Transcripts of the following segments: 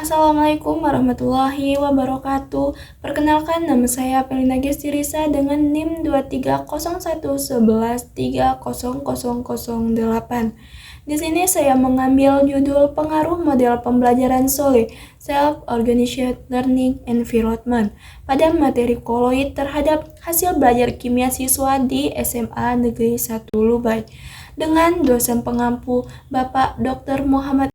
Assalamualaikum warahmatullahi wabarakatuh. Perkenalkan, nama saya Pelina Gestirisa dengan NIM 230111300008. Di sini saya mengambil judul pengaruh model pembelajaran SOLE, Self-Organized Learning Environment, pada materi koloid terhadap hasil belajar kimia siswa di SMA Negeri 1 Lubai dengan dosen pengampu Bapak Dr. Muhammad.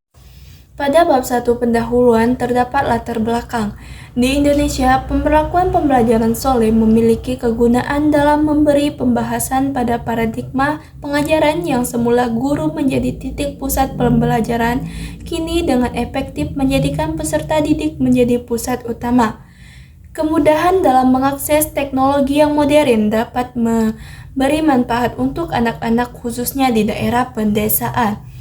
Pada bab 1 pendahuluan terdapat latar belakang. Di Indonesia, pemberlakuan pembelajaran SOLE memiliki kegunaan dalam memberi pembahasan pada paradigma pengajaran yang semula guru menjadi titik pusat pembelajaran, kini dengan efektif menjadikan peserta didik menjadi pusat utama. Kemudahan dalam mengakses teknologi yang modern dapat memberi manfaat untuk anak-anak khususnya di daerah pedesaan.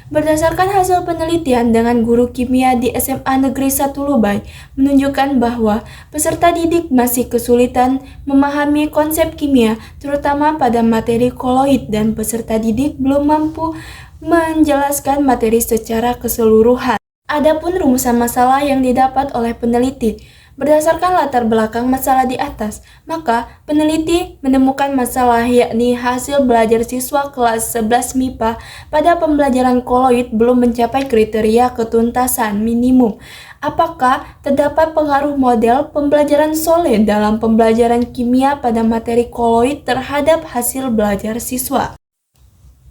Berdasarkan hasil penelitian dengan guru kimia di SMA Negeri 1 Lubai menunjukkan bahwa peserta didik masih kesulitan memahami konsep kimia, terutama pada materi koloid, dan peserta didik belum mampu menjelaskan materi secara keseluruhan. Adapun rumusan masalah yang didapat oleh peneliti berdasarkan latar belakang masalah di atas, maka peneliti menemukan masalah yakni hasil belajar siswa kelas 11 MIPA pada pembelajaran koloid belum mencapai kriteria ketuntasan minimum. Apakah terdapat pengaruh model pembelajaran SOLE dalam pembelajaran kimia pada materi koloid terhadap hasil belajar siswa?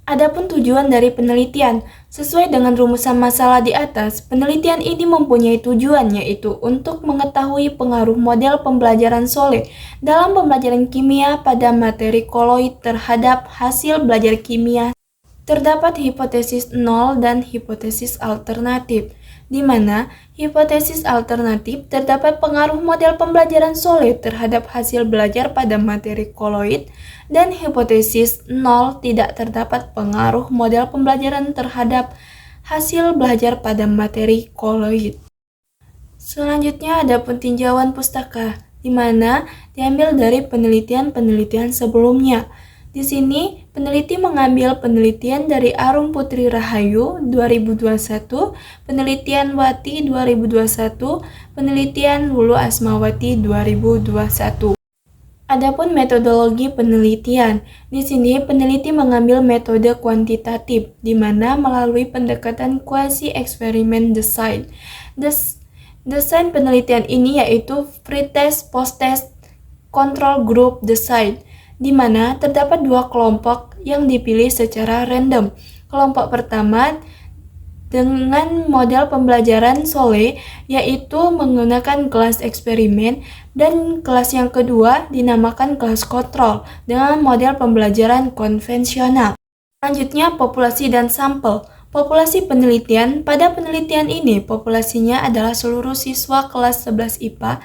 Adapun tujuan dari penelitian, sesuai dengan rumusan masalah di atas, penelitian ini mempunyai tujuan yaitu untuk mengetahui pengaruh model pembelajaran SOLE dalam pembelajaran kimia pada materi koloid terhadap hasil belajar kimia. Terdapat hipotesis nol dan hipotesis alternatif, di mana hipotesis alternatif terdapat pengaruh model pembelajaran SOLE terhadap hasil belajar pada materi koloid, dan hipotesis nol tidak terdapat pengaruh model pembelajaran terhadap hasil belajar pada materi koloid. Selanjutnya ada tinjauan pustaka, di mana diambil dari penelitian-penelitian sebelumnya. Di sini, peneliti mengambil penelitian dari Arum Putri Rahayu 2021, penelitian Wati 2021, penelitian Lulu Asmawati 2021. Adapun metodologi penelitian, di sini peneliti mengambil metode kuantitatif, di mana melalui pendekatan quasi-eksperimen design. Desain penelitian ini yaitu pretest, post-test, control group design, di mana terdapat dua kelompok yang dipilih secara random. Kelompok pertama dengan model pembelajaran SOLE yaitu menggunakan kelas eksperimen, dan kelas yang kedua dinamakan kelas kontrol dengan model pembelajaran konvensional. Selanjutnya populasi dan sampel. Populasi penelitian, pada penelitian ini populasinya adalah seluruh siswa kelas 11 IPA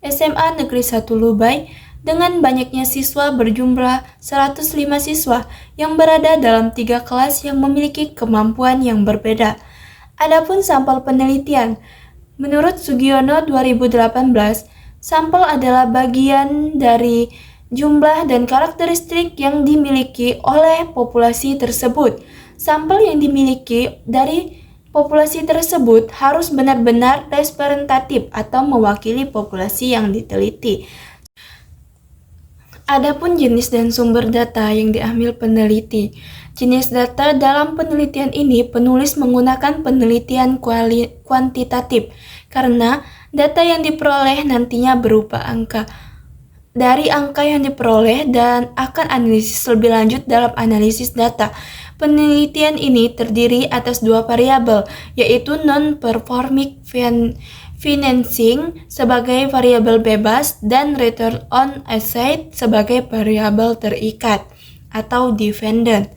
SMA Negeri 1 Lubai dengan banyaknya siswa berjumlah 105 siswa yang berada dalam 3 kelas yang memiliki kemampuan yang berbeda. Adapun sampel penelitian, menurut Sugiono 2018, sampel adalah bagian dari jumlah dan karakteristik yang dimiliki oleh populasi tersebut. Sampel yang dimiliki dari populasi tersebut harus benar-benar representatif atau mewakili populasi yang diteliti. Adapun jenis dan sumber data yang diambil peneliti. Jenis data dalam penelitian ini penulis menggunakan penelitian kuantitatif karena data yang diperoleh nantinya berupa angka. Dari angka yang diperoleh dan akan analisis lebih lanjut dalam analisis data. Penelitian ini terdiri atas dua variabel, yaitu non-performing financing sebagai variabel bebas dan return on asset sebagai variabel terikat atau dependent.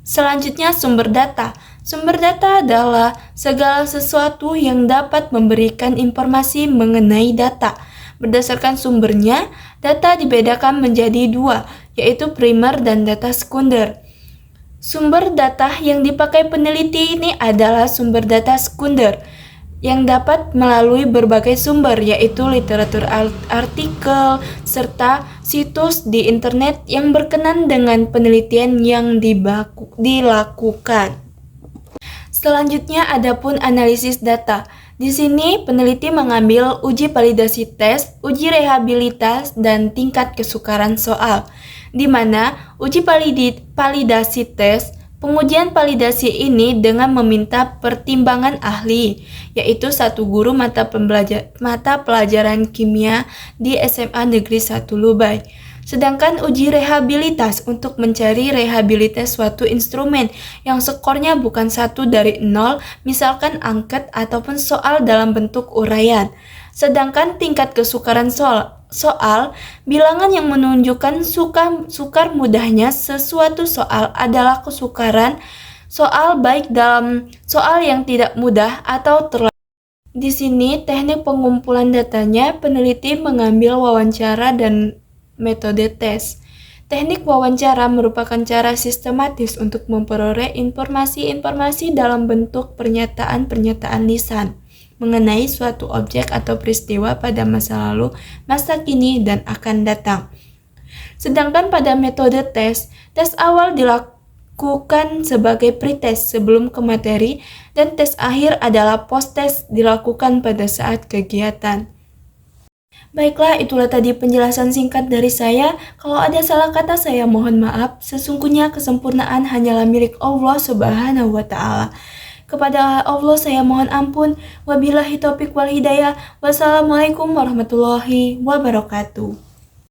Selanjutnya sumber data. Sumber data adalah segala sesuatu yang dapat memberikan informasi mengenai data. Berdasarkan sumbernya, data dibedakan menjadi dua, yaitu primer dan data sekunder. Sumber data yang dipakai peneliti ini adalah sumber data sekunder yang dapat melalui berbagai sumber, yaitu literatur artikel serta situs di internet yang berkenan dengan penelitian yang dilakukan. Selanjutnya adapun analisis data. Di sini peneliti mengambil uji validasi tes, uji rehabilitas, dan tingkat kesukaran soal, di mana uji validasi tes, pengujian validasi ini dengan meminta pertimbangan ahli, yaitu satu guru mata pelajaran kimia di SMA Negeri 1 Lubai. Sedangkan uji rehabilitas untuk mencari rehabilitas suatu instrumen yang skornya bukan 1 dari 0, misalkan angket ataupun soal dalam bentuk uraian. Sedangkan tingkat kesukaran soal, bilangan yang menunjukkan sukar mudahnya sesuatu soal adalah kesukaran soal baik dalam soal yang tidak mudah atau terlalu. Di sini teknik pengumpulan datanya, peneliti mengambil wawancara dan metode tes. Teknik wawancara merupakan cara sistematis untuk memperoleh informasi-informasi dalam bentuk pernyataan-pernyataan lisan mengenai suatu objek atau peristiwa pada masa lalu, masa kini, dan akan datang. Sedangkan pada metode tes awal dilakukan sebagai pretest sebelum ke materi, dan tes akhir adalah post-test dilakukan pada saat kegiatan. Baiklah, itulah tadi penjelasan singkat dari saya. Kalau ada salah kata, saya mohon maaf. Sesungguhnya kesempurnaan hanyalah milik Allah Subhanahu wa Ta'ala. Kepada Allah saya mohon ampun. Wabillahi taufiq wal hidayah. Wassalamualaikum warahmatullahi wabarakatuh.